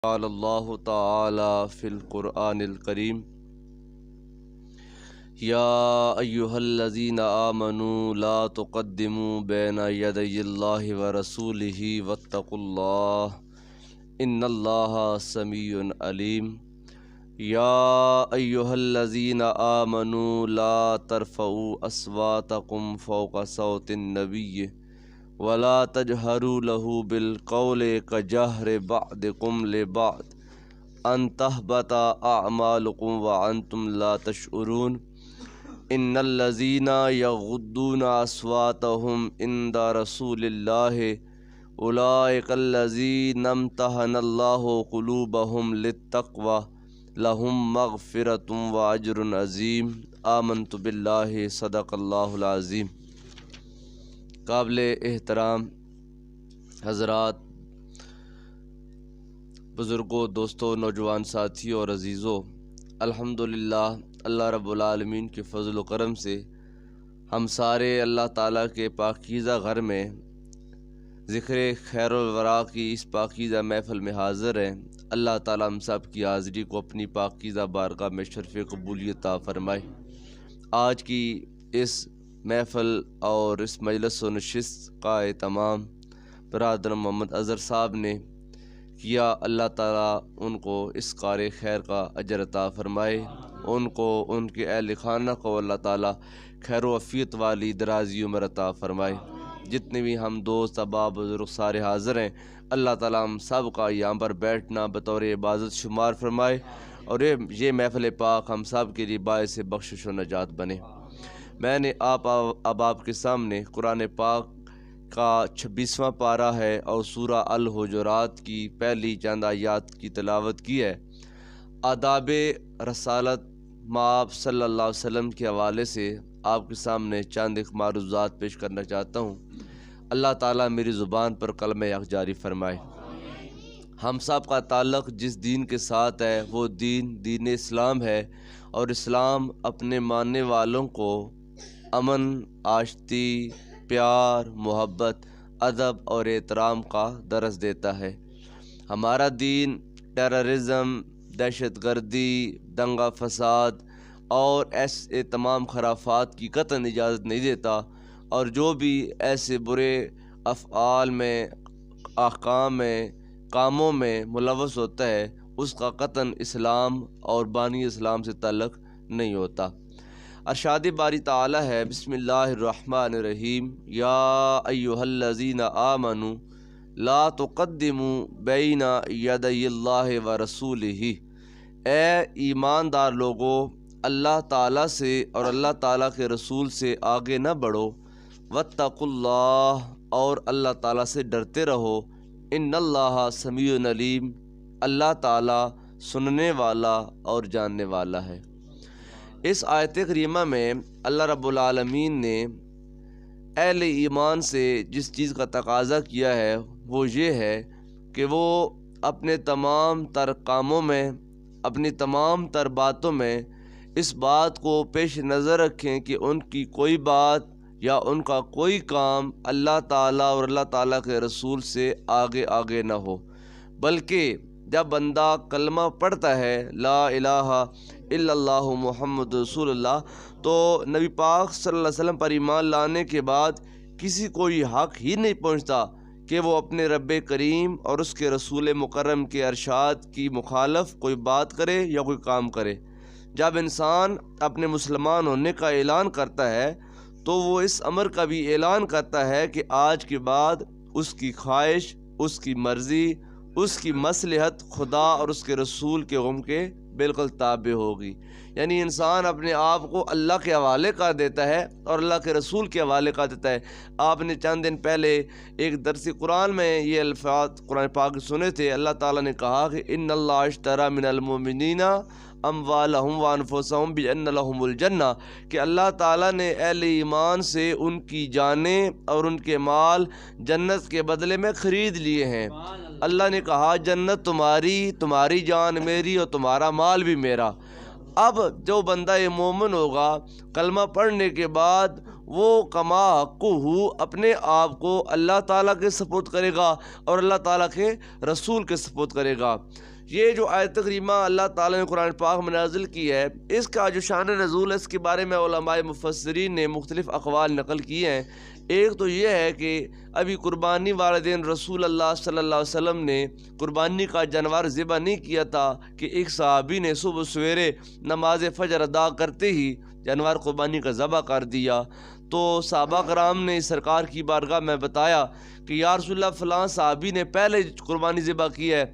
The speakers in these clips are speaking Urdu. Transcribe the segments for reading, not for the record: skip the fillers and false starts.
قال اللہ تعالی فی القرآن الکریم یا ایہا الذین آمنوا لا تقدموا بین یدی اللہ ورسولہ واتقوا اللہ ان اللہ سمیع علیم یا ایہا الذین آمنوا لا ترفعوا اصواتکم فوق صوت النبی ولا تجهروا له بالقول كجهر بعضكم لبعض ان تحبط اعمالكم وانتم لا تشعرون ان الذين يغضون اصواتهم عند رسول الله اولئك الذين امتحن الله قلوبهم للتقوى لهم مغفرة واجر عظیم آمنت باللہ صدق اللہ العظیم۔ قابل احترام حضرات، بزرگوں، دوستوں، نوجوان ساتھیوں اور عزیزوں، الحمدللہ اللہ رب العالمین کے فضل و کرم سے ہم سارے اللہ تعالیٰ کے پاکیزہ گھر میں ذکر خیر الورا کی اس پاکیزہ محفل میں حاضر ہیں۔ اللہ تعالیٰ ہم سب کی حاضری کو اپنی پاکیزہ بارگاہ میں شرف قبولیت عطا فرمائے۔ آج کی اس محفل اور اس مجلس و نشست کا اہتمام برادر محمد اظہر صاحب نے کیا۔ اللہ تعالیٰ ان کو اس کار خیر کا اجر عطا فرمائے، ان کو، ان کے اہل خانہ کو اللہ تعالیٰ خیر و عافیت والی درازی عمر عطا فرمائے۔ جتنے بھی ہم دوست احباب بزرگ سارے حاضر ہیں، اللہ تعالیٰ ہم سب کا یہاں پر بیٹھنا بطور عبادت شمار فرمائے اور یہ محفل پاک ہم سب کے لیے باعث بخشش و نجات بنے۔ میں نے آپ کے سامنے قرآن پاک کا 26واں پارہ ہے اور سورہ الحجرات کی پہلی چند آیات کی تلاوت کی ہے۔ آداب رسالت مآب صلی اللہ علیہ وسلم کے حوالے سے آپ کے سامنے چند ایک معروضات پیش کرنا چاہتا ہوں۔ اللہ تعالیٰ میری زبان پر کلمہ حق جاری فرمائے۔ ہم سب کا تعلق جس دین کے ساتھ ہے وہ دین اسلام ہے، اور اسلام اپنے ماننے والوں کو امن، آشتی، پیار، محبت، ادب اور احترام کا درس دیتا ہے۔ ہمارا دین ٹیررزم، دہشت گردی، دنگا فساد اور ایسے تمام خرافات کی قطعاً اجازت نہیں دیتا، اور جو بھی ایسے برے افعال میں، احکام میں، کاموں میں ملوث ہوتا ہے اس کا قطعاً اسلام اور بانی اسلام سے تعلق نہیں ہوتا۔ ارشاد باری تعالیٰ ہے، بسم اللہ الرحمن الرحیم، یا ایہا الذین آمنوا لا تقدموا بین یدی اللہ ورسولہ، اے ایماندار لوگو، اللہ تعالیٰ سے اور اللہ تعالیٰ کے رسول سے آگے نہ بڑھو، واتقوا اللہ، اور اللہ تعالیٰ سے ڈرتے رہو، ان اللہ سمیع علیم، اللہ تعالیٰ سننے والا اور جاننے والا ہے۔ اس آیت کریمہ میں اللہ رب العالمین نے اہل ایمان سے جس چیز کا تقاضا کیا ہے وہ یہ ہے کہ وہ اپنے تمام تر کاموں میں، اپنی تمام تر باتوں میں اس بات کو پیش نظر رکھیں کہ ان کی کوئی بات یا ان کا کوئی کام اللہ تعالیٰ اور اللہ تعالیٰ کے رسول سے آگے نہ ہو، بلکہ جب بندہ کلمہ پڑھتا ہے لا الہ الا اللہ محمد رسول اللہ، تو نبی پاک صلی اللہ علیہ وسلم پر ایمان لانے کے بعد کسی کو یہ حق ہی نہیں پہنچتا کہ وہ اپنے رب کریم اور اس کے رسول مکرم کے ارشاد کی مخالف کوئی بات کرے یا کوئی کام کرے۔ جب انسان اپنے مسلمان ہونے کا اعلان کرتا ہے تو وہ اس امر کا بھی اعلان کرتا ہے کہ آج کے بعد اس کی خواہش، اس کی مرضی، اس کی مصلحت خدا اور اس کے رسول کے حکم کے بالکل تابع ہوگی۔ یعنی انسان اپنے آپ کو اللہ کے حوالے کر دیتا ہے اور اللہ کے رسول کے حوالے کر دیتا ہے۔ آپ نے چند دن پہلے ایک درس قرآن میں یہ الفاظ قرآن پاک سنے تھے۔ اللہ تعالیٰ نے کہا کہ ان اللہ اشتری من المؤمنین اموالہم وانفسہم بان لہم الجنہ، کہ اللہ تعالیٰ نے اہل ایمان سے ان کی جانیں اور ان کے مال جنت کے بدلے میں خرید لیے ہیں۔ اللہ نے کہا جنت تمہاری، تمہاری جان میری اور تمہارا مال بھی میرا۔ اب جو بندہ مومن ہوگا کلمہ پڑھنے کے بعد وہ کما حقہ اپنے آپ کو اللہ تعالیٰ کے سپرد کرے گا اور اللہ تعالیٰ کے رسول کے سپرد کرے گا۔ یہ جو آیت کریمہ اللہ تعالیٰ نے قرآن پاک میں نازل کی ہے، اس کا جو شان نزول ہے اس کے بارے میں علماء مفسرین نے مختلف اقوال نقل کیے ہیں۔ ایک تو یہ ہے کہ ابھی قربانی والے دن رسول اللہ صلی اللہ علیہ وسلم نے قربانی کا جانور ذبح نہیں کیا تھا کہ ایک صحابی نے صبح سویرے نماز فجر ادا کرتے ہی جانور قربانی کا ذبح کر دیا۔ تو صحابہ کرام نے سرکار کی بارگاہ میں بتایا کہ یا رسول اللہ فلاں صحابی نے پہلے قربانی ذبح کی ہے۔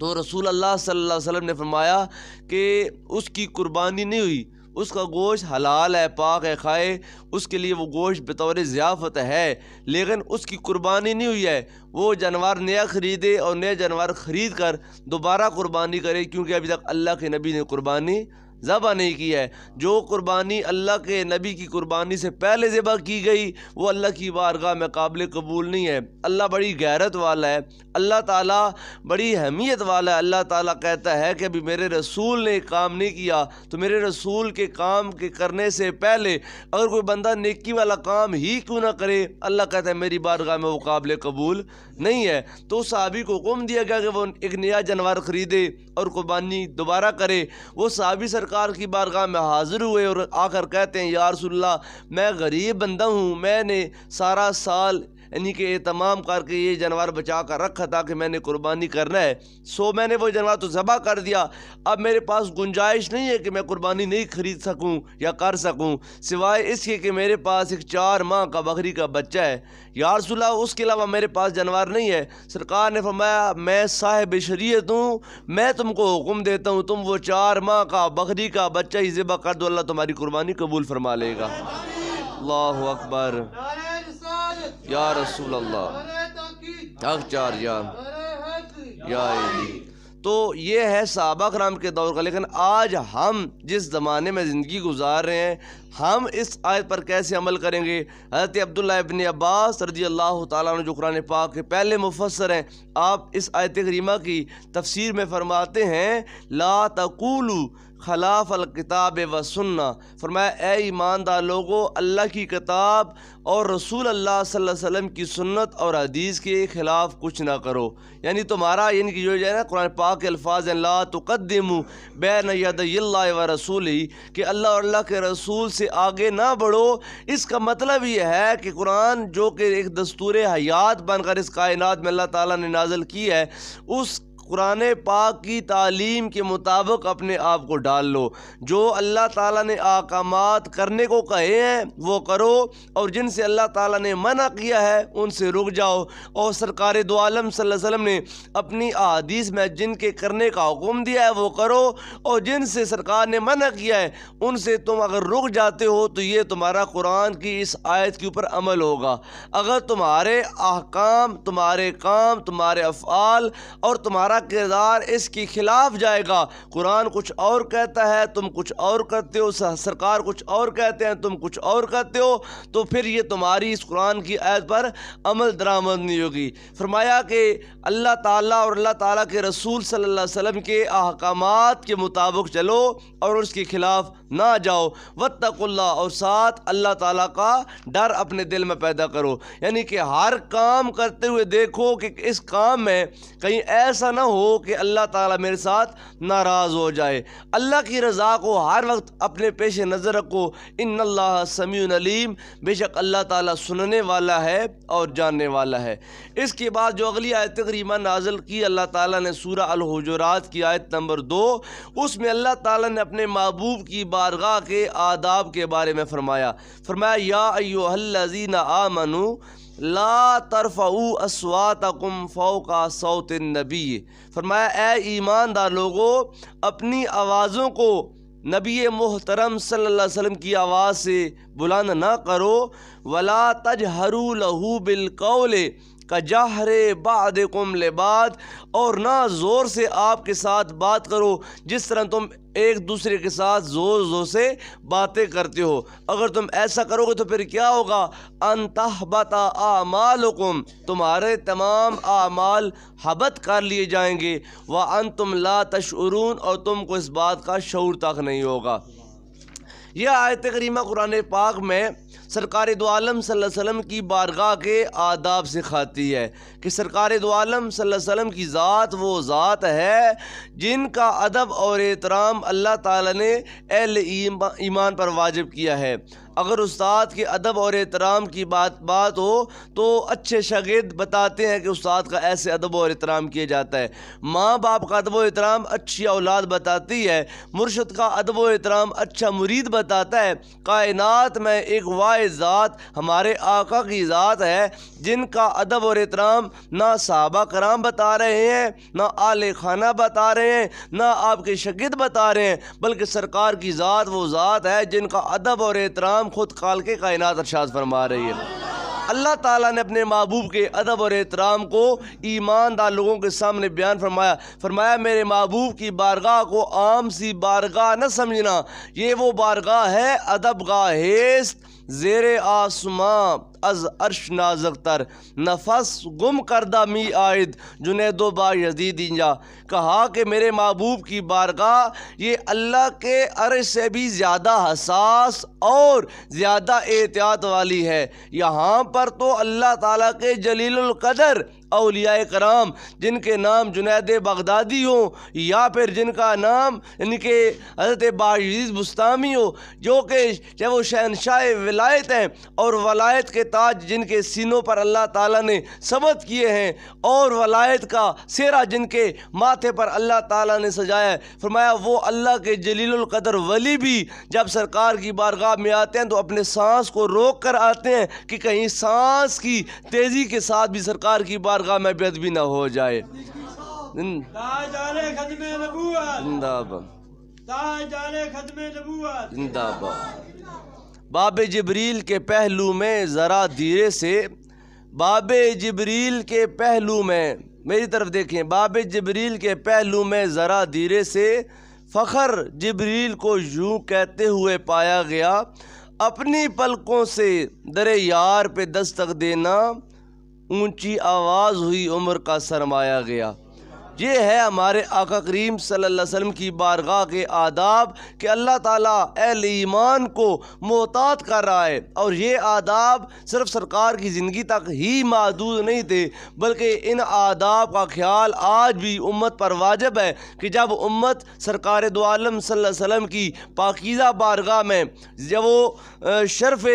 تو رسول اللہ صلی اللہ علیہ وسلم نے فرمایا کہ اس کی قربانی نہیں ہوئی، اس کا گوشت حلال ہے، پاک ہے، کھائے، اس کے لیے وہ گوشت بطور ضیافت ہے، لیکن اس کی قربانی نہیں ہوئی ہے۔ وہ جانور نیا خریدے اور نیا جانور خرید کر دوبارہ قربانی کرے، کیونکہ ابھی تک اللہ کے نبی نے قربانی ذبح نہیں کی ہے۔ جو قربانی اللہ کے نبی کی قربانی سے پہلے ذبح کی گئی وہ اللہ کی بارگاہ میں قابل قبول نہیں ہے۔ اللہ بڑی غیرت والا ہے، اللہ تعالیٰ بڑی اہمیت والا ہے۔ اللہ تعالیٰ کہتا ہے کہ ابھی میرے رسول نے کام نہیں کیا تو میرے رسول کے کام کے کرنے سے پہلے اگر کوئی بندہ نیکی والا کام ہی کیوں نہ کرے، اللہ کہتا ہے میری بارگاہ میں وہ قابل قبول نہیں ہے۔ تو صحابی کو حکم دیا گیا کہ وہ ایک نیا جانور خریدے اور قربانی دوبارہ کرے۔ وہ صحابی سرکار کی بارگاہ میں حاضر ہوئے اور آ کر کہتے ہیں یا رسول اللہ میں غریب بندہ ہوں، میں نے سارا سال یعنی کہ اہتمام کر کے یہ جانور بچا کر رکھا تھا کہ میں نے قربانی کرنا ہے، میں نے وہ جانور تو ذبح کر دیا، اب میرے پاس گنجائش نہیں ہے کہ میں قربانی نہیں خرید سکوں یا کر سکوں، سوائے اس کے کہ میرے پاس ایک 4 ماہ کا بکری کا بچہ ہے۔ یا رسول اللہ اس کے علاوہ میرے پاس جانور نہیں ہے۔ سرکار نے فرمایا میں صاحب شریعت ہوں، میں تم کو حکم دیتا ہوں تم وہ 4 ماہ کا بکری کا بچہ ہی ذبح کر دو، اللہ تمہاری قربانی قبول فرما لے گا۔ اللہ اکبر، یا رسول اللہ، حق چار یا علی۔ تو یہ ہے صحابہ کرام کے دور کا، لیکن آج ہم جس زمانے میں زندگی گزار رہے ہیں ہم اس آیت پر کیسے عمل کریں گے؟ حضرت عبداللہ ابن عباس رضی اللہ تعالیٰ عنہ جو قرآن پاک کے پہلے مفسر ہیں، آپ اس آیت کریمہ کی تفسیر میں فرماتے ہیں لا تقولوا خلاف الکتاب و سنہ، فرمایا اے ایماندار لوگو اللہ کی کتاب اور رسول اللہ صلی اللہ علیہ وسلم کی سنت اور حدیث کے خلاف کچھ نہ کرو۔ یعنی تمہارا یعنی کہ جو ہے نا قرآن پاک کے الفاظ ہیں لا تقدموا بین یدی اللہ و رسولہ، کہ اللہ اور اللہ کے رسول سے آگے نہ بڑھو۔ اس کا مطلب یہ ہے کہ قرآن جو کہ ایک دستور حیات بن کر اس کائنات میں اللہ تعالیٰ نے نازل کی ہے، اس قرآن پاک کی تعلیم کے مطابق اپنے آپ کو ڈال لو۔ جو اللہ تعالیٰ نے احکامات کرنے کو کہے ہیں وہ کرو، اور جن سے اللہ تعالیٰ نے منع کیا ہے ان سے رک جاؤ۔ اور سرکار دو عالم صلی اللہ علیہ وسلم نے اپنی احادیث میں جن کے کرنے کا حکم دیا ہے وہ کرو، اور جن سے سرکار نے منع کیا ہے ان سے تم اگر رک جاتے ہو تو یہ تمہارا قرآن کی اس آیت کے اوپر عمل ہوگا۔ اگر تمہارے احکام، تمہارے کام، تمہارے افعال اور تمہارا کردار اس کے خلاف جائے گا، قرآن کچھ اور کہتا ہے تم کچھ اور کرتے ہو، سرکار کچھ اور کہتے ہیں تم کچھ اور کرتے ہو، تو پھر یہ تمہاری اس قرآن کی آیت پر عمل درآمد نہیں ہوگی۔ فرمایا کہ اللہ تعالیٰ اور اللہ تعالیٰ کے رسول صلی اللہ علیہ وسلم کے احکامات کے مطابق چلو اور اس کے خلاف نہ جاؤ۔ واتقوا اللہ، اور ساتھ اللہ تعالیٰ کا ڈر اپنے دل میں پیدا کرو، یعنی کہ ہر کام کرتے ہوئے دیکھو کہ اس کام میں کہیں ایسا نہ ہو کہ اللہ تعالیٰ میرے ساتھ ناراض ہو جائے۔ اللہ کی رضا کو ہر وقت اپنے پیش نظر رکھو۔ ان اللہ سمیع علیم، بے شک اللہ تعالیٰ سننے والا ہے اور جاننے والا ہے۔ اس کے بعد جو اگلی آیت کریمہ نازل کی اللہ تعالیٰ نے سورہ الحجرات کی آیت نمبر 2، اس میں اللہ تعالیٰ نے اپنے محبوب کی بارگاہ کے آداب کے بارے میں فرمایا یا ایھا الذین آمنوا لا ترفعوا اصواتکم فوق صوت النبی، فرمایا اے ایماندار لوگو اپنی آوازوں کو نبی محترم صلی اللہ علیہ وسلم کی آواز سے بلند نہ کرو، ولا تجہروا لہ بالقول کجہر بعضکم لبعض، اور نہ زور سے آپ کے ساتھ بات کرو جس طرح تم ایک دوسرے کے ساتھ زور زور سے باتیں کرتے ہو۔ اگر تم ایسا کرو گے تو پھر کیا ہوگا؟ ان تحبط اعمالکم، تمہارے تمام اعمال حبط کر لیے جائیں گے، وانتم لا تشعرون، اور تم کو اس بات کا شعور تک نہیں ہوگا۔ یہ آیت کریمہ قرآن پاک میں سرکار دو عالم صلی اللہ علیہ وسلم کی بارگاہ کے آداب سکھاتی ہے کہ سرکار دو عالم صلی اللہ علیہ وسلم کی ذات وہ ذات ہے جن کا ادب اور احترام اللہ تعالیٰ نے اہل ایمان پر واجب کیا ہے۔ اگر استاد کے ادب اور احترام کی بات ہو تو اچھے شاگرد بتاتے ہیں کہ استاد کا ایسے ادب اور احترام کیا جاتا ہے۔ ماں باپ کا ادب و احترام اچھی اولاد بتاتی ہے۔ مرشد کا ادب و احترام اچھا مرید بتاتا ہے۔ کائنات میں ایک واحد ذات ہمارے آقا کی ذات ہے جن کا ادب اور احترام نہ صحابہ کرام بتا رہے ہیں، نہ آل خانہ بتا رہے ہیں، نہ آپ کے شاگرد بتا رہے ہیں، بلکہ سرکار کی ذات وہ ذات ہے جن کا ادب اور احترام خود خالق کائنات ارشاد فرما رہی ہے۔ اللہ تعالیٰ نے اپنے محبوب کے ادب اور احترام کو ایماندار لوگوں کے سامنے بیان فرمایا میرے محبوب کی بارگاہ کو عام سی بارگاہ نہ سمجھنا، یہ وہ بارگاہ ہے ادب گاہست زیر آسماں از عرش نازک تر، نفس گم کردہ می آئد جنید و با یزید اینجا۔ کہا کہ میرے محبوب کی بارگاہ یہ اللہ کے عرش سے بھی زیادہ حساس اور زیادہ احتیاط والی ہے۔ یہاں پر تو اللہ تعالیٰ کے جلیل القدر اولیاء کرام جن کے نام جنید بغدادی ہو یا پھر جن کا نام یعنی کہ حضرت باعزیز بستامی ہو، جو کہ وہ شہنشاہ ولایت ہیں اور ولایت کے تاج جن کے سینوں پر اللہ تعالیٰ نے ثبت کیے ہیں اور ولایت کا سہرہ جن کے ماتھے پر اللہ تعالیٰ نے سجایا ہے، فرمایا وہ اللہ کے جلیل القدر ولی بھی جب سرکار کی بارگاہ میں آتے ہیں تو اپنے سانس کو روک کر آتے ہیں کہ کہیں سانس کی تیزی کے ساتھ بھی سرکار کی بارگاہ میں بے ادبی نہ ہو جائے۔ زندہ باد۔ باب جبریل کے پہلو میں ذرا دھیرے سے، باب جبریل کے پہلو میں، میری طرف دیکھیں، باب جبریل کے پہلو میں ذرا دھیرے سے فخر جبریل کو یوں کہتے ہوئے پایا گیا، اپنی پلکوں سے در یار پہ دستک دینا، اونچی آواز ہوئی عمر کا سرمایا گیا۔ یہ ہے ہمارے آقا کریم صلی اللہ علیہ وسلم کی بارگاہ کے آداب کہ اللہ تعالیٰ اہل ایمان کو محتاط کر رہا ہے، اور یہ آداب صرف سرکار کی زندگی تک ہی محدود نہیں تھے بلکہ ان آداب کا خیال آج بھی امت پر واجب ہے کہ جب امت سرکار دو عالم صلی اللہ علیہ وسلم کی پاکیزہ بارگاہ میں جب وہ شرف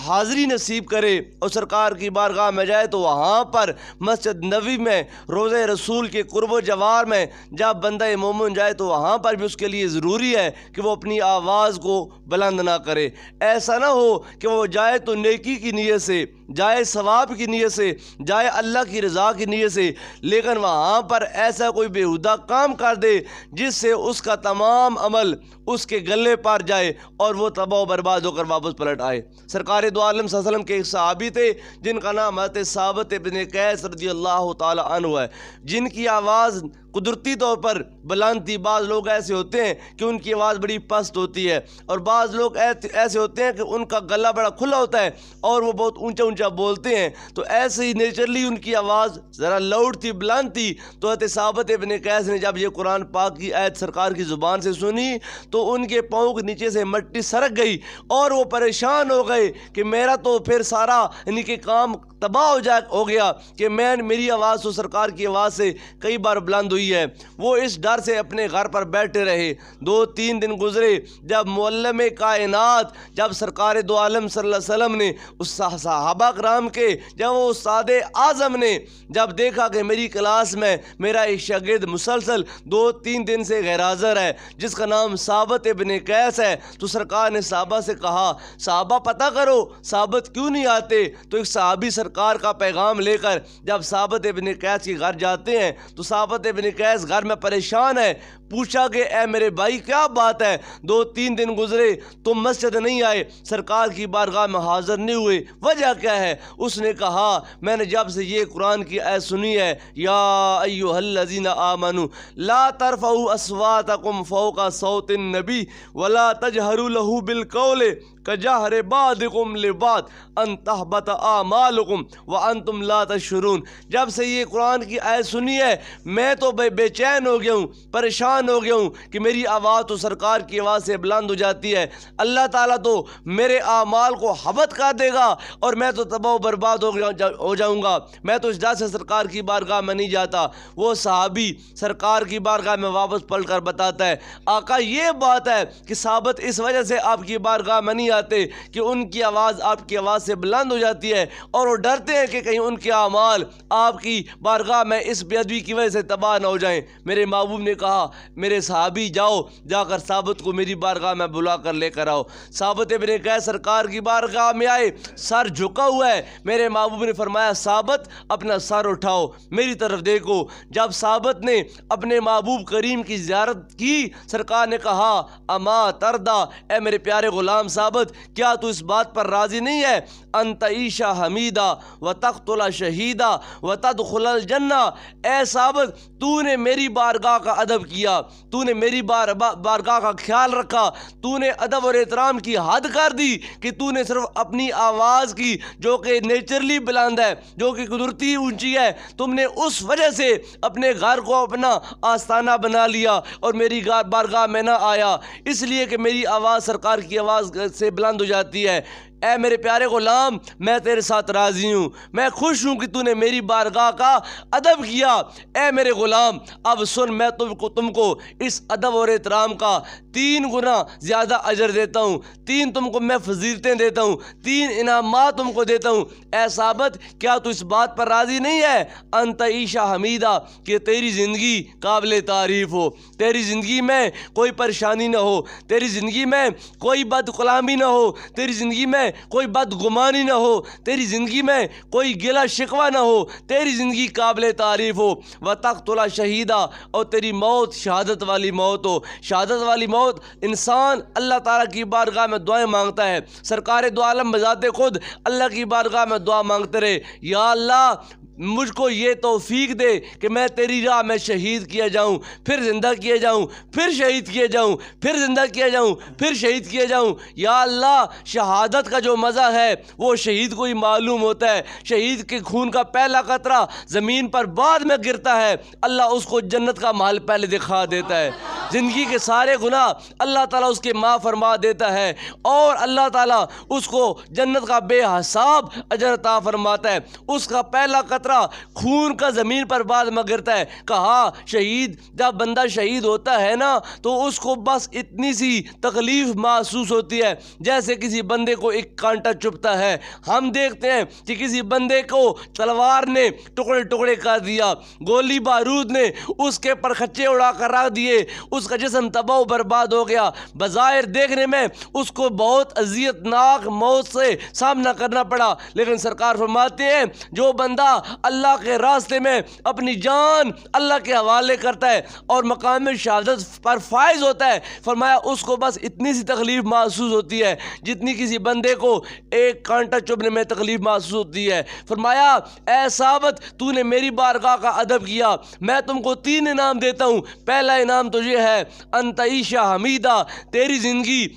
حاضری نصیب کرے اور سرکار کی بارگاہ میں جائے تو وہاں پر مسجد نبوی میں روضہ رسول کے قرب و جوار میں جب بندہ مومن جائے تو وہاں پر بھی اس کے لیے ضروری ہے کہ وہ اپنی آواز کو بلند نہ کرے۔ ایسا نہ ہو کہ وہ جائے تو نیکی کی نیت سے جائے، ثواب کی نیت سے جائے، اللہ کی رضا کی نیت سے، لیکن وہاں پر ایسا کوئی بیہودہ کام کر دے جس سے اس کا تمام عمل اس کے گلے پر جائے اور وہ تباہ و برباد ہو کر واپس پلٹ آئے۔ سرکار دو عالم صلی اللہ علیہ وسلم کے ایک صحابی تھے جن کا نام حضرت ثابت بن قیس رضی اللہ تعالی عنہ ہے، جن کی آواز قدرتی طور پر بلند تھی۔ بعض لوگ ایسے ہوتے ہیں کہ ان کی آواز بڑی پست ہوتی ہے، اور بعض لوگ ایسے ہوتے ہیں کہ ان کا گلا بڑا کھلا ہوتا ہے اور وہ بہت اونچا اونچا بولتے ہیں، تو ایسے ہی نیچرلی ان کی آواز ذرا لاؤڈ تھی، بلند تھی۔ تو حضرت ثابت بن قیس نے جب یہ قرآن پاک کی آیت سرکار کی زبان سے سنی تو ان کے پاؤں کے نیچے سے مٹی سرک گئی اور وہ پریشان ہو گئے کہ میرا تو پھر سارا یعنی کہ کام تباہ ہو گیا کہ میری آواز تو سرکار کی آواز سے کئی بار بلند ہوئی ہے۔ وہ اس ڈر سے اپنے گھر پر بیٹھے رہے۔ 2-3 دن گزرے جب معلم کائنات جب سرکار دو عالم صلی اللہ علیہ وسلم نے اس صحابہ کرام کے جب وہ استاد اعظم نے جب دیکھا کہ میری کلاس میں میرا ایک شاگرد مسلسل 2-3 دن سے غیر حاضر ہے جس کا نام ثابت ابن قیس ہے، تو سرکار نے صحابہ سے کہا صحابہ پتہ کرو ثابت کیوں نہیں آتے۔ تو ایک صحابی سرکار کا پیغام لے کر جب ثابت ابن قیس کے گھر جاتے ہیں تو ثابت ابن قیس گھر میں پریشان ہے۔ پوچھا کہ اے میرے بھائی کیا بات ہے، 2-3 دن گزرے تم مسجد نہیں آئے، سرکار کی بارگاہ میں حاضر نہیں ہوئے، وجہ کیا ہے؟ اس نے کہا میں نے جب سے یہ قرآن کی آیت سنی ہے، یا ایھا الذین آمنوا لا ترفعوا اصواتکم فوق صوت النبی ولا تجہروا لہ بالقول کجہر بعضکم لبعض ان تحبط اعمالکم وانتم لا تشعرون۔ جب سے یہ قرآن کی آیت سنی ہے میں تو بے چین ہو گیا ہوں، پریشان ہو گیا ہوں کہ میری آواز تو سرکار کی آواز سے بلند ہو جاتی ہے، اللہ تعالیٰ تو میرے اعمال کو حبط کر دے گا اور میں تو تباہ و برباد ہو جاؤں گا، میں تو اس وجہ سے سرکار کی بارگاہ میں نہیں جاتا۔ وہ صحابی سرکار کی بارگاہ میں واپس پلٹ کر بتاتا ہے آقا یہ بات ہے کہ ثابت اس وجہ سے آپ کی بارگاہ میں نہیں آتے کہ ان کی آواز آپ کی آواز سے بلند ہو جاتی ہے اور وہ ڈرتے ہیں کہ کہیں ان کے اعمال آپ کی بارگاہ میں اس بے ادبی کی وجہ سے تباہ نہ ہو جائیں۔ میرے محبوب نے کہا میرے صحابی جاؤ جا کر ثابت کو میری بارگاہ میں بلا کر لے کر آؤ۔ ثابت ابن قیس سرکار کی بارگاہ میں آئے، سر جھکا ہوا ہے۔ میرے محبوب نے فرمایا ثابت اپنا سر اٹھاؤ میری طرف دیکھو۔ جب ثابت نے اپنے محبوب کریم کی زیارت کی سرکار نے کہا اما تردا، اے میرے پیارے غلام ثابت کیا تو اس بات پر راضی نہیں ہے ان تعیش حمیدہ و تقتل شہیدہ و تدخل الجنہ؟ اے ثابت تو نے میری بارگاہ کا ادب کیا، تو نے میری بارگاہ کا خیال رکھا، تو نے ادب اور احترام کی حد کر دی کہ تو نے صرف اپنی آواز کی جو کہ نیچرلی بلند ہے، جو کہ قدرتی اونچی ہے، تم نے اس وجہ سے اپنے گھر کو اپنا آستانہ بنا لیا اور میری بارگاہ میں نہ آیا اس لیے کہ میری آواز سرکار کی آواز سے بلند ہو جاتی ہے۔ اے میرے پیارے غلام میں تیرے ساتھ راضی ہوں، میں خوش ہوں کہ تو نے میری بارگاہ کا ادب کیا۔ اے میرے غلام اب سن میں تم کو اس ادب اور احترام کا 3 گنا زیادہ اجر دیتا ہوں، 3 تم کو میں فضیلتیں دیتا ہوں، 3 انعامات تم کو دیتا ہوں۔ اے ثابت کیا تو اس بات پر راضی نہیں ہے ان تعیش حمیدہ کہ تیری زندگی قابل تعریف ہو، تیری زندگی میں کوئی پریشانی نہ ہو، تیری زندگی میں کوئی بد کلامی نہ ہو، تیری زندگی میں کوئی بدگمانی نہ ہو، تیری زندگی میں کوئی گلہ شکوہ نہ ہو، تیری زندگی قابل تعریف ہو، وَتَقْتُلَ شہیدہ اور تیری موت شہادت والی موت ہو۔ شہادت والی موت انسان اللہ تعالیٰ کی بارگاہ میں دعائیں مانگتا ہے، سرکار دو عالم بذات خود اللہ کی بارگاہ میں دعا مانگتے رہے یا اللہ مجھ کو یہ توفیق دے کہ میں تیری راہ میں شہید کیا جاؤں، پھر زندہ کیا جاؤں، پھر شہید کیا جاؤں، پھر زندہ کیا جاؤں، پھر شہید کیا جاؤں۔ یا اللہ شہادت کا جو مزہ ہے وہ شہید کو ہی معلوم ہوتا ہے، شہید کے خون کا پہلا قطرہ زمین پر بعد میں گرتا ہے، اللہ اس کو جنت کا محل پہلے دکھا دیتا ہے، زندگی کے سارے گناہ اللہ تعالیٰ اس کے معاف فرما دیتا ہے اور اللہ تعالیٰ اس کو جنت کا بے حساب اجر عطا فرماتا ہے۔ اس کا پہلا قطرہ خون کا زمین پر بعد میں گرتا ہے۔ کہا شہید جب بندہ شہید ہوتا ہے نا تو اس کو بس اتنی سی تکلیف محسوس ہوتی ہے جیسے کسی بندے کو ایک کانٹا چبھتا ہے۔ ہم دیکھتے ہیں کہ کسی بندے کو تلوار نے ٹکڑے ٹکڑے کر دیا، گولی بارود نے اس کے پرخچے اڑا کر رکھ دیے، اس کا جسم تباہ و برباد ہو گیا، بظاہر دیکھنے میں اس کو بہت اذیت ناک موت سے سامنا کرنا پڑا، لیکن سرکار فرماتے ہیں جو بندہ اللہ کے راستے میں اپنی جان اللہ کے حوالے کرتا ہے اور مقام شہادت پر فائز ہوتا ہے، فرمایا اس کو بس اتنی سی تکلیف محسوس ہوتی ہے جتنی کسی بندے کو ایک کانٹا چبھنے میں تکلیف محسوس ہوتی ہے۔ فرمایا اے ثابت تو نے میری بارگاہ کا ادب کیا، میں تم کو 3 انعام دیتا ہوں۔ پہلا انعام تجھے ہے ان تعیش حمیدہ، تیری زندگی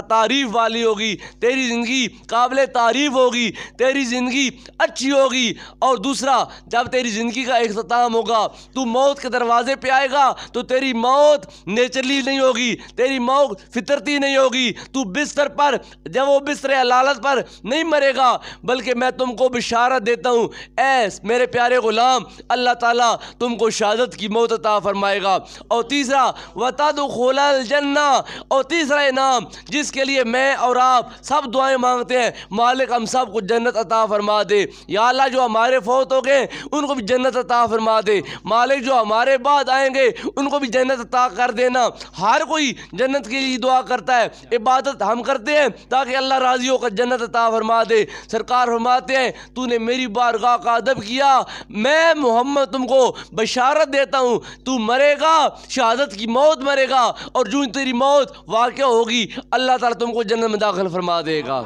تعریف والی ہوگی، تیری زندگی قابل تعریف ہوگی، تیری زندگی اچھی ہوگی، اور دوسرا جب تیری زندگی کا اختتام ہوگا تو موت کے دروازے پہ آئے گا تو تیری موت نیچرلی نہیں ہوگی، تیری موت فطرتی نہیں ہوگی، تو بستر پر جب وہ بستر علالت پر نہیں مرے گا بلکہ میں تم کو بشارت دیتا ہوں اے میرے پیارے غلام اللہ تعالیٰ تم کو شہادت کی موت عطا فرمائے گا۔ اور تیسرا وَتَدْخُلَ الْجَنَّةَ، اور تیسرا انعام جس کے لیے میں اور آپ سب دعائیں مانگتے ہیں مالک ہم سب کو جنت عطا فرما دے، یا اللہ جو ہمارے فوت ہو گئے ان کو بھی جنت عطا فرما دے، مالک جو ہمارے بعد آئیں گے ان کو بھی جنت عطا کر دینا۔ ہر کوئی جنت کے لیے دعا کرتا ہے، عبادت ہم کرتے ہیں تاکہ اللہ راضی ہو کر جنت عطا فرما دے۔ سرکار فرماتے ہیں تو نے میری بارگاہ کا ادب کیا، میں محمد تم کو بشارت دیتا ہوں تو مرے گا شہادت کی موت مرے گا، اور جو تیری موت واقع ہوگی اللہ تعالیٰ تم کو جنت میں داخل فرما دے گا۔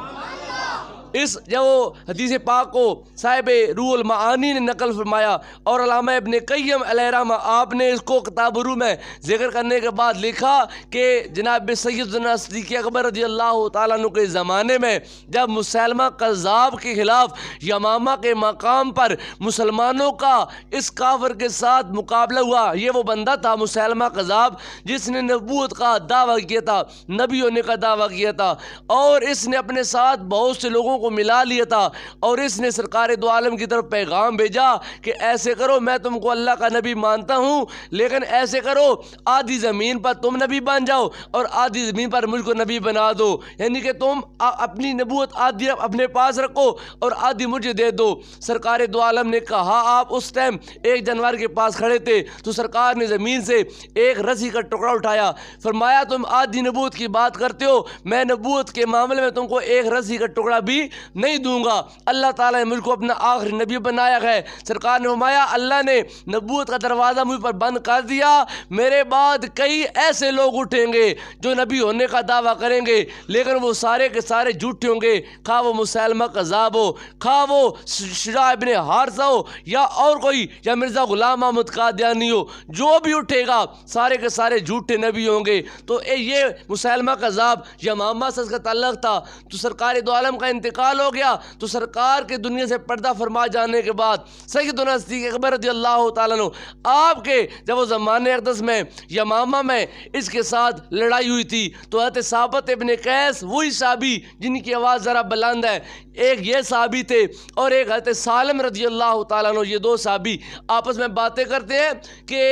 اس جو حدیث پاک کو صاحب روح المعانی نے نقل فرمایا اور علامہ ابن قیم علیہ رحمہ آپ نے اس کو کتاب روح میں ذکر کرنے کے بعد لکھا کہ جناب سیدنا صدیق اکبر رضی اللہ تعالیٰ عنہ کے زمانے میں جب مسلمہ کذاب کے خلاف یمامہ کے مقام پر مسلمانوں کا اس کافر کے ساتھ مقابلہ ہوا، یہ وہ بندہ تھا مسلمہ کذاب جس نے نبوت کا دعویٰ کیا تھا، نبی ہونے کا دعویٰ کیا تھا، اور اس نے اپنے ساتھ بہت سے لوگوں کو ملا لیا تھا، اور اس نے سرکار دو عالم کی طرف پیغام بھیجا کہ ایسے کرو، میں تم کو اللہ کا نبی مانتا ہوں، لیکن ایسے کرو آدھی زمین پر تم نبی بن جاؤ اور آدھی زمین پر مجھ کو نبی بنا دو، یعنی کہ تم اپنی نبوت آدھی اپنے پاس رکھو اور آدھی مجھے دے دو۔ سرکار دو عالم نے کہا، آپ اس ٹائم ایک جانور کے پاس کھڑے تھے تو سرکار نے زمین سے ایک رسی کا ٹکڑا اٹھایا، فرمایا تم آدھی نبوت کی بات کرتے ہو، میں نبوت کے معاملے میں تم کو ایک رسی کا ٹکڑا بھی نہیں دوں گا، اللہ تعالیٰ نے مجھ کو اپنا آخری نبی بنایا ہے۔ سرکار نے فرمایا اللہ نے نبوت کا دروازہ مجھ پر بند کر دیا، میرے بعد کئی ایسے لوگ اٹھیں گے جو نبی ہونے کا دعویٰ کریں گے، لیکن وہ سارے کے سارے جھوٹے ہوں گے، خواہ وہ مسلمہ کذاب ہو، خواہ وہ شجاع ابن حارثہ ہو یا اور کوئی، یا مرزا غلام احمد قادیانی ہو، جو بھی اٹھے گا سارے کے سارے جھوٹے نبی ہوں گے۔ تو یہ مسلمہ کذاب یمامہ سے اس کا تعلق تھا۔ تو سرکار دو عالم کا انتقال ہو گیا، تو سرکار کے دنیا سے پردہ فرما جانے کے بعد سیدنا صدیق اکبر رضی اللہ تعالیٰ عنہ آپ کے جب وہ زمانے اقدس میں یمامہ میں اس کے ساتھ لڑائی ہوئی تھی تو حضرت ثابت ابن قیس، وہی صحابی جن کی آواز ذرا بلند ہے، ایک یہ صحابی تھے اور ایک حضرت سالم رضی اللہ تعالیٰ عنہ، یہ دو صحابی آپس میں باتیں کرتے ہیں کہ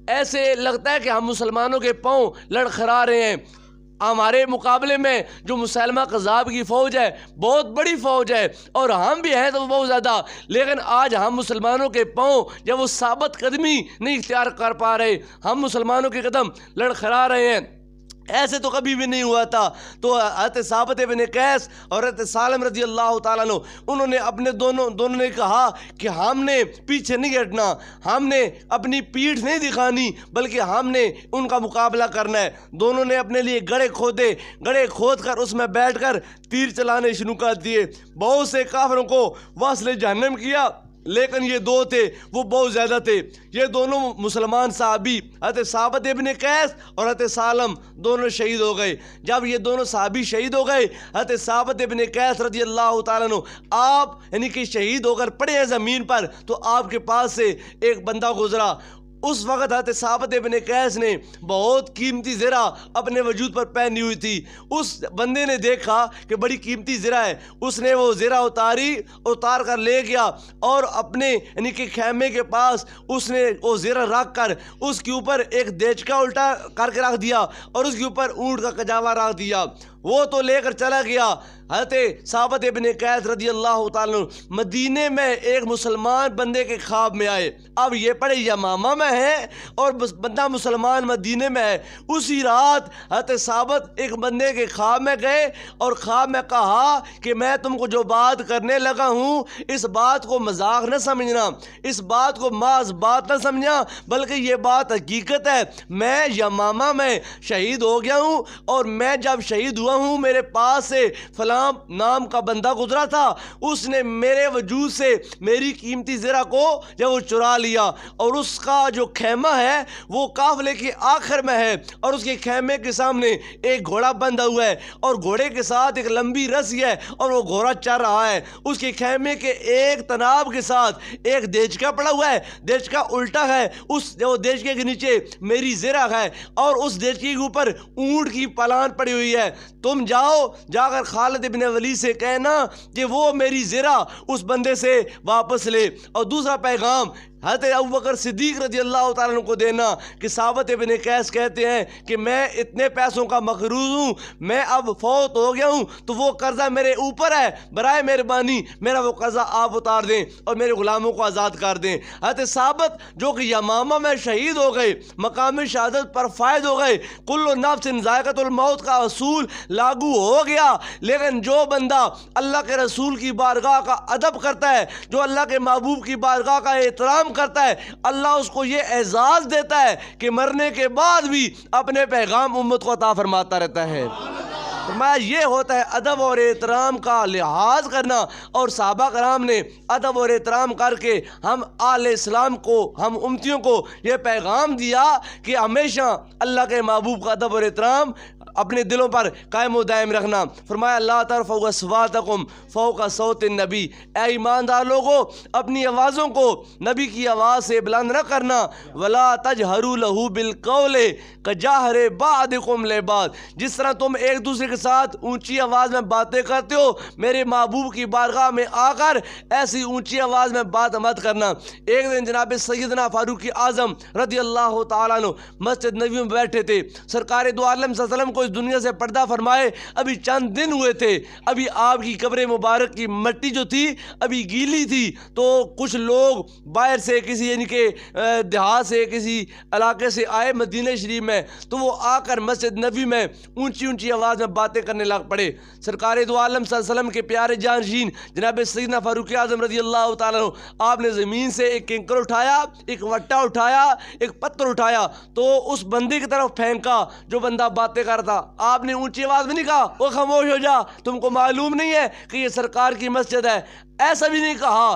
ایسے لگتا ہے کہ ہم مسلمانوں کے پاؤں لڑکھڑا رہے ہیں، ہمارے مقابلے میں جو مسلمہ کذاب کی فوج ہے بہت بڑی فوج ہے اور ہم بھی ہیں تو بہت زیادہ، لیکن آج ہم مسلمانوں کے پاؤں جب وہ ثابت قدمی نہیں اختیار کر پا رہے، ہم مسلمانوں کے قدم لڑکھڑا رہے ہیں، ایسے تو کبھی بھی نہیں ہوا تھا۔ تو حضرت ثابت ابن قیس اور حضرت سالم رضی اللہ تعالیٰ عنہ انہوں نے اپنے دونوں نے کہا کہ ہم نے پیچھے نہیں ہٹنا، ہم نے اپنی پیٹھ نہیں دکھانی، بلکہ ہم نے ان کا مقابلہ کرنا ہے۔ دونوں نے اپنے لیے گڑھے کھودے، گڑھے کھود کر اس میں بیٹھ کر تیر چلانے شروع کر دیے، بہت سے کافروں کو وصل جہنم کیا، لیکن یہ دو تھے وہ بہت زیادہ تھے۔ یہ دونوں مسلمان صحابی حضرت ثابت ابن قیس اور حضرت سالم دونوں شہید ہو گئے۔ جب یہ دونوں صحابی شہید ہو گئے، حضرت ثابت ابن قیس رضی اللہ تعالیٰ عنہ آپ یعنی کہ شہید ہو کر پڑے ہیں زمین پر، تو آپ کے پاس سے ایک بندہ گزرا۔ اس وقت حضرت ثابت ابن قیس نے بہت قیمتی زرہ اپنے وجود پر پہنی ہوئی تھی، اس بندے نے دیکھا کہ بڑی قیمتی زرہ ہے، اس نے وہ زرہ اتار کر لے گیا اور اپنے یعنی کہ خیمے کے پاس اس نے وہ زرہ رکھ کر اس کے اوپر ایک دیچکا الٹا کر کے رکھ دیا اور اس کے اوپر اونٹ کا کجاوا رکھ دیا، وہ تو لے کر چلا گیا۔ حضرت ثابت ابن قیس رضی اللہ تعالیٰ عنہ مدینے میں ایک مسلمان بندے کے خواب میں آئے، اب یہ پڑے یمامہ میں ہے اور بندہ مسلمان مدینے میں ہے۔ اسی رات حضرت ثابت ایک بندے کے خواب میں گئے اور خواب میں کہا کہ میں تم کو جو بات کرنے لگا ہوں اس بات کو مذاق نہ سمجھنا، اس بات کو محض بات نہ سمجھنا، بلکہ یہ بات حقیقت ہے، میں یمامہ میں شہید ہو گیا ہوں، اور میں جب شہید ہوا ہوں میرے پاس سے فلاں نام کا بندہ گزرا تھا، اس نے میرے وجود سے میری قیمتی زرہ کو جب وہ چرا لیا، اور اس کا جو خیمہ ہے وہ قافلے کے آخر میں ہے، اور اس کے خیمے کے سامنے ایک گھوڑا بندھا ہوا ہے اور گھوڑے کے ساتھ ایک لمبی رسی ہے اور وہ گھوڑا چل رہا ہے، اس کے خیمے کے ایک تناب کے ساتھ ایک دیچکا پڑا ہوا ہے، دیچکا الٹا ہے، اس جو دیچکے کے نیچے میری زرہ ہے اور اس دیچکے کے اوپر اونٹ کی پلان پڑی ہوئی ہے، تم جاؤ جا کر خالد ابن ولید سے کہنا کہ وہ میری زرہ اس بندے سے واپس لے، اور دوسرا پیغام حضرت ابوبکر صدیق رضی اللہ تعالیٰ عنہ کو دینا کہ ثابت ابن قیس کہتے ہیں کہ میں اتنے پیسوں کا مقروض ہوں، میں اب فوت ہو گیا ہوں، تو وہ قرضہ میرے اوپر ہے، برائے مہربانی میرا وہ قرضہ آپ اتار دیں اور میرے غلاموں کو آزاد کر دیں۔ حضرت ثابت جو کہ یمامہ میں شہید ہو گئے، مقام شہادت پر فائد ہو گئے، کل نفس ذائقۃ الموت کا اصول لاگو ہو گیا، لیکن جو بندہ اللہ کے رسول کی بارگاہ کا ادب کرتا ہے، جو اللہ کے محبوب کی بارگاہ کا احترام کرتا ہے، اللہ اس کو یہ اعزاز دیتا ہے کہ مرنے کے بعد بھی اپنے پیغام امت کو عطا فرماتا رہتا ہے۔ فرمایا یہ ہوتا ہے ادب اور احترام کا لحاظ کرنا، اور صحابہ کرام نے ادب اور احترام کر کے ہم آل اسلام کو، ہم امتیوں کو یہ پیغام دیا کہ ہمیشہ اللہ کے محبوب کا ادب اور احترام اپنے دلوں پر قائم و دائم رکھنا۔ فرمایا لا ترفعوا اصواتکم فوق صوت النبی، اے ایماندار لوگوں اپنی آوازوں کو نبی کی آواز سے بلند نہ کرنا، ولا تجہروا لہ بالقول کجہر بعضکم لبعض، جس طرح تم ایک دوسرے کے ساتھ اونچی آواز میں باتیں کرتے ہو، میرے محبوب کی بارگاہ میں آ کر ایسی اونچی آواز میں بات مت کرنا۔ ایک دن جناب سیدنا فاروق اعظم رضی اللہ تعالیٰ عنہ مسجد نبی میں بیٹھے تھے، سرکار دو عالم صلی اللہ علیہ وسلم کو اس دنیا سے پردہ فرمائے ابھی چند دن ہوئے تھے، ابھی آپ کی قبر مبارک کی مٹی جو تھی ابھی گیلی تھی، تو کچھ لوگ باہر سے کسی یعنی کہ دیہات سے کسی علاقے سے آئے مدینہ شریف میں، تو وہ آ کر مسجد نبی میں اونچی اونچی آواز میں باتیں کرنے لگ پڑے۔ سرکار دو عالم صلی اللہ علیہ وسلم کے پیارے جانشین جناب سیدنا فاروق اعظم رضی اللہ تعالیٰ عنہ، آپ نے زمین سے ایک کنکر اٹھایا، ایک وٹا اٹھایا، ایک پتھر اٹھایا، تو اس بندے کی طرف پھینکا جو بندہ باتیں کرتا۔ آپ نے اونچی آواز میں نہیں کہا وہ خاموش ہو جا، تم کو معلوم نہیں ہے کہ یہ سرکار کی مسجد ہے، ایسا بھی نہیں کہا،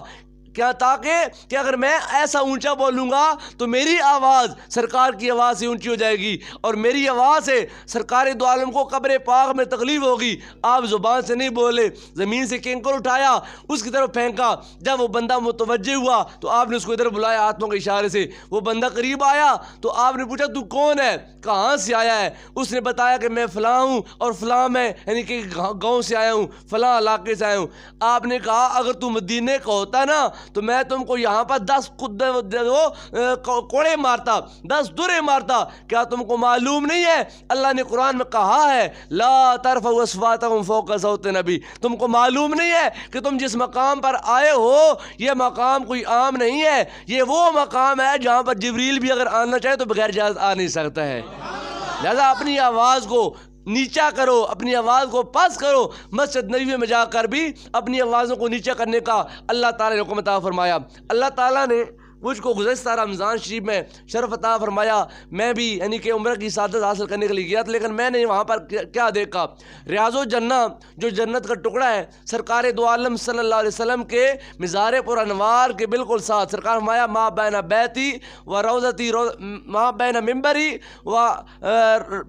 کیا تاکہ کہ اگر میں ایسا اونچا بولوں گا تو میری آواز سرکار کی آواز سے اونچی ہو جائے گی، اور میری آواز سے سرکار دو عالم کو قبر پاک میں تکلیف ہوگی۔ آپ زبان سے نہیں بولے، زمین سے کنکر اٹھایا، اس کی طرف پھینکا، جب وہ بندہ متوجہ ہوا تو آپ نے اس کو ادھر بلایا ہاتھوں کے اشارے سے، وہ بندہ قریب آیا تو آپ نے پوچھا تو کون ہے، کہاں سے آیا ہے؟ اس نے بتایا کہ میں فلاں ہوں اور فلاں میں یعنی کہ گاؤں سے آیا ہوں، فلاں علاقے سے آیا ہوں۔ آپ نے کہا اگر تو مدینے کا ہوتا نا تو میں تم کو یہاں پر 10 کوڑے مارتا، 10 درے مارتا۔ کیا تم کو معلوم نہیں ہے اللہ نے قرآن میں کہا ہے لا ترفعوا اصواتکم فوق صوت نبی، تم کو معلوم نہیں ہے کہ تم جس مقام پر آئے ہو یہ مقام کوئی عام نہیں ہے، یہ وہ مقام ہے جہاں پر جبریل بھی اگر آنا چاہے تو بغیر اجازت آ نہیں سکتا ہے۔ لہذا اپنی آواز کو نیچا کرو، اپنی آواز کو پس کرو۔ مسجد نبوی میں جا کر بھی اپنی آوازوں کو نیچا کرنے کا اللہ تعالیٰ نے حکم عطا فرمایا۔ اللہ تعالیٰ نے مجھ کو گزشتہ رمضان شریف میں شرف عطا فرمایا، میں بھی یعنی کہ عمرہ کی سعادت حاصل کرنے کے لیے گیا تھا، لیکن میں نے وہاں پر کیا دیکھا، ریاض الجنہ جو جنت کا ٹکڑا ہے، سرکار دو عالم صلی اللہ علیہ وسلم کے مزار پر انوار کے بالکل ساتھ سرکار فرمایا ما بین بیتی و روضتی، ما بین ممبری و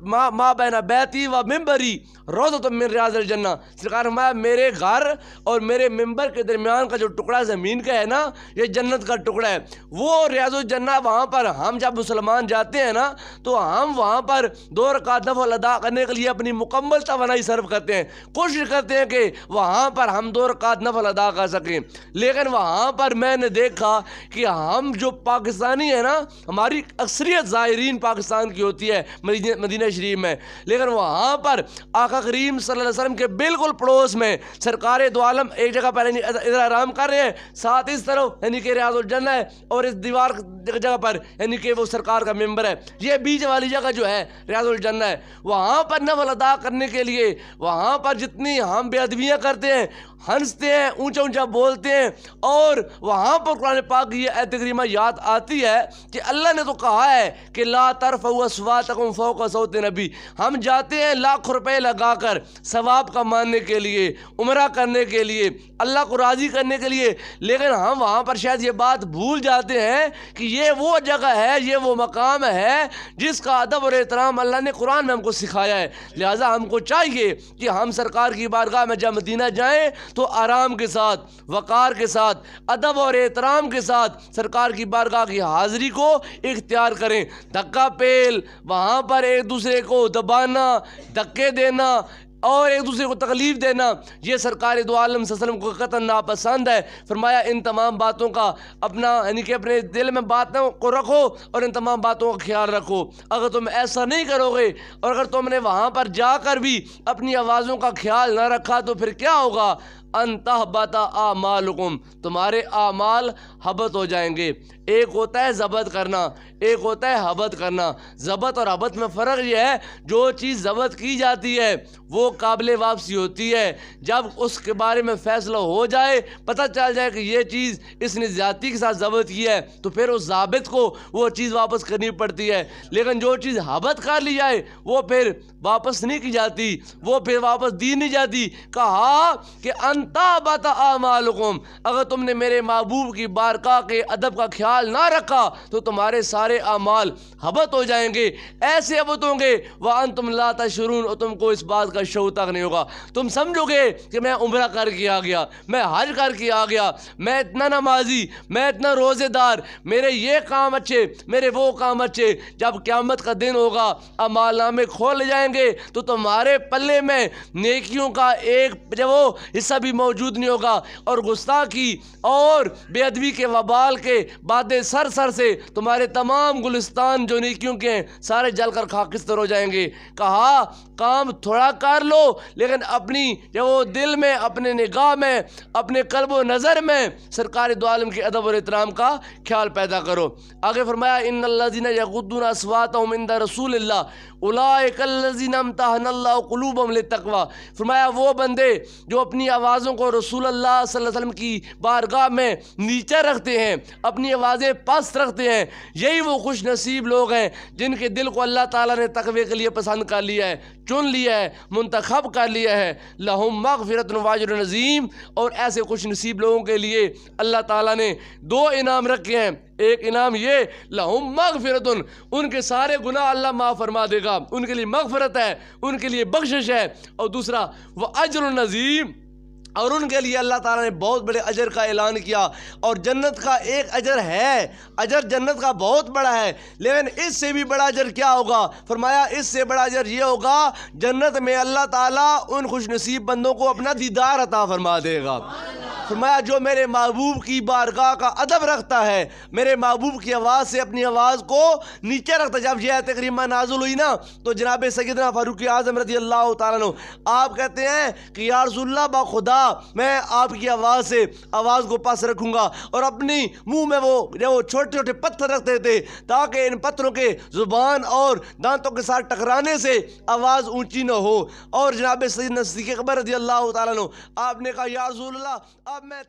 ما بین بیتی و ممبری روضۃ من ریاض الجنہ، سرکار فرمایا میرے گھر اور میرے ممبر کے درمیان کا جو ٹکڑا زمین کا ہے نا، یہ جنت کا ٹکڑا ہے۔ وہ ریاض الجنہ وہاں پر ہم جب مسلمان جاتے ہیں نا تو ہم وہاں پر 2 رکعت نفل ادا کرنے کے لیے اپنی مکمل توانائی صرف کرتے ہیں، کوشش کرتے ہیں کہ وہاں پر ہم 2 رکعت نفل ادا کر سکیں، لیکن وہاں پر میں نے دیکھا کہ ہم جو پاکستانی ہیں نا، ہماری اکثریت زائرین پاکستان کی ہوتی ہے مدینہ شریف میں، لیکن وہاں پر آقا کریم صلی اللہ علیہ وسلم کے بالکل پڑوس میں سرکار دو عالم ایک جگہ پر ادھر آرام کر رہے ہیں، ساتھ اس طرف یعنی کہ ریاض الجنہ ہے، اور اس دیوار جگہ پر یعنی کہ وہ سرکار کا ممبر ہے، یہ بیچ والی جگہ جو ہے ریاض الجنہ ہے۔ وہاں پر نفل ادا کرنے کے لیے وہاں پر جتنی ہم بے ادبیاں کرتے ہیں، ہنستے ہیں، اونچا اونچا بولتے ہیں، اور وہاں پر قرآن پاک کی یہ آیت کریمہ یاد آتی ہے کہ اللہ نے تو کہا ہے کہ لا ترفعوا اصواتکم فوق صوت نبی، ہم جاتے ہیں لاکھ روپے لگا کر ثواب کمانے کے لیے، عمرہ کرنے کے لیے، اللہ کو راضی کرنے کے لیے، لیکن ہم وہاں پر شاید یہ بات بھول جاتے ہیں کہ یہ وہ جگہ ہے، یہ وہ مقام ہے جس کا ادب اور احترام اللہ نے قرآن میں ہم کو سکھایا ہے۔ لہٰذا ہم کو چاہیے کہ ہم سرکار کی بارگاہ میں جب مدینہ جائیں تو آرام کے ساتھ، وقار کے ساتھ، ادب اور احترام کے ساتھ سرکار کی بارگاہ کی حاضری کو اختیار کریں۔ دھکا پیل، وہاں پر ایک دوسرے کو دبانا، دھکے دینا اور ایک دوسرے کو تکلیف دینا، یہ سرکار دو عالم صلی اللہ علیہ وسلم کو قطعاً ناپسند ہے۔ فرمایا ان تمام باتوں کا اپنا یعنی کہ اپنے دل میں باتوں کو رکھو اور ان تمام باتوں کا خیال رکھو۔ اگر تم ایسا نہیں کرو گے اور اگر تم نے وہاں پر جا کر بھی اپنی آوازوں کا خیال نہ رکھا تو پھر کیا ہوگا؟ ان تحبط اعمالکم، تمہارے اعمال حبط ہو جائیں گے۔ ایک ہوتا ہے ضبط کرنا، ایک ہوتا ہے حبط کرنا۔ ضبط اور حبط میں فرق یہ ہے، جو چیز ضبط کی جاتی ہے وہ قابل واپسی ہوتی ہے۔ جب اس کے بارے میں فیصلہ ہو جائے، پتہ چل جائے کہ یہ چیز اس نے زیادتی کے ساتھ ضبط کی ہے، تو پھر اس ضابط کو وہ چیز واپس کرنی پڑتی ہے۔ لیکن جو چیز حبط کر لی جائے وہ پھر واپس نہیں کی جاتی، وہ پھر واپس دی نہیں جاتی۔ کہا کہ انتابت اعمالکم، اگر تم نے میرے محبوب کی بارگاہ کے ادب کا خیال نہ رکھا تو تمہارے سارے اعمال حبط ہو جائیں گے، ایسے حبط ہوں گے وانتم لا تشعرون، اور تم کو اس بات کا شعور تک نہیں ہوگا۔ تم سمجھو گے کہ میں عمرہ کر کے آ گیا، میں حج کر کے آ گیا، میں اتنا نمازی، میں اتنا روزے دار، میرے یہ کام اچھے، میرے وہ کام اچھے۔ جب قیامت کا دن ہوگا، اعمال نامے کھول جائیں گے تو تمہارے پلے میں نیکیوں کا ایک جو وہ حصہ بھی موجود نہیں ہوگا، اور گستاخی اور بے ادبی کے وبال کے باتیں سر سے تمہارے تمام گلستان جو نیکیوں کے ہیں سارے جل کر خاکستر ہو جائیں گے۔ کہا کام تھوڑا کر لو، لیکن اپنی جو وہ دل میں، اپنے نگاہ میں، اپنے قلب و نظر میں سرکار دو عالم کے ادب اور احترام کا خیال پیدا کرو۔ آگے فرمایا ان الذین یغضون اصواتهم عند رسول اللہ اولئک الذین امتحن اللہ قلوبهم للتقوی، فرمایا وہ بندے جو اپنی آوازوں کو رسول اللہ صلی اللہ علیہ وسلم کی بارگاہ میں نیچے رکھتے ہیں، اپنی آوازیں پست رکھتے ہیں، یہی وہ خوش نصیب لوگ ہیں جن کے دل کو اللہ تعالیٰ نے تقوی کے لیے پسند کر لیا ہے، چن لیا ہے، منتخب کر لیا ہے۔ لہم مغفرۃ و اجر عظیم، اور ایسے خوش نصیب لوگوں کے لیے اللہ تعالیٰ نے دو انعام رکھے ہیں۔ ایک انعام یہ لہم مغفرۃ، ان کے سارے گناہ اللہ معاف فرما دے گا، ان کے لیے مغفرت ہے، ان کے لیے بخشش ہے، اور دوسرا وہ اجر عظیم، اور ان کے لیے اللہ تعالیٰ نے بہت بڑے اجر کا اعلان کیا، اور جنت کا ایک اجر ہے، اجر جنت کا بہت بڑا ہے، لیکن اس سے بھی بڑا اجر کیا ہوگا؟ فرمایا اس سے بڑا اجر یہ ہوگا جنت میں اللہ تعالیٰ ان خوش نصیب بندوں کو اپنا دیدار عطا فرما دے گا۔ فرمایا جو میرے محبوب کی بارگاہ کا ادب رکھتا ہے، میرے محبوب کی آواز سے اپنی آواز کو نیچے رکھتا ہے۔ جب یہ آیت کریمہ نازل ہوئی نا تو جناب سیدنا فاروق اعظم رضی اللہ تعالیٰ عنہ آپ کہتے ہیں کہ یا رسول اللہ با خدا میں آپ کی آواز سے آواز کو پاس رکھوں گا، اور اپنی منہ میں وہ چھوٹے چھوٹے پتھر رکھتے تھے تاکہ ان پتھروں کے زبان اور دانتوں کے ساتھ ٹکرانے سے آواز اونچی نہ ہو۔ اور جناب سیدنا صدیق اکبر رضی اللہ تعالیٰ عنہ آپ نے کہا یا رسول اللہ اب میں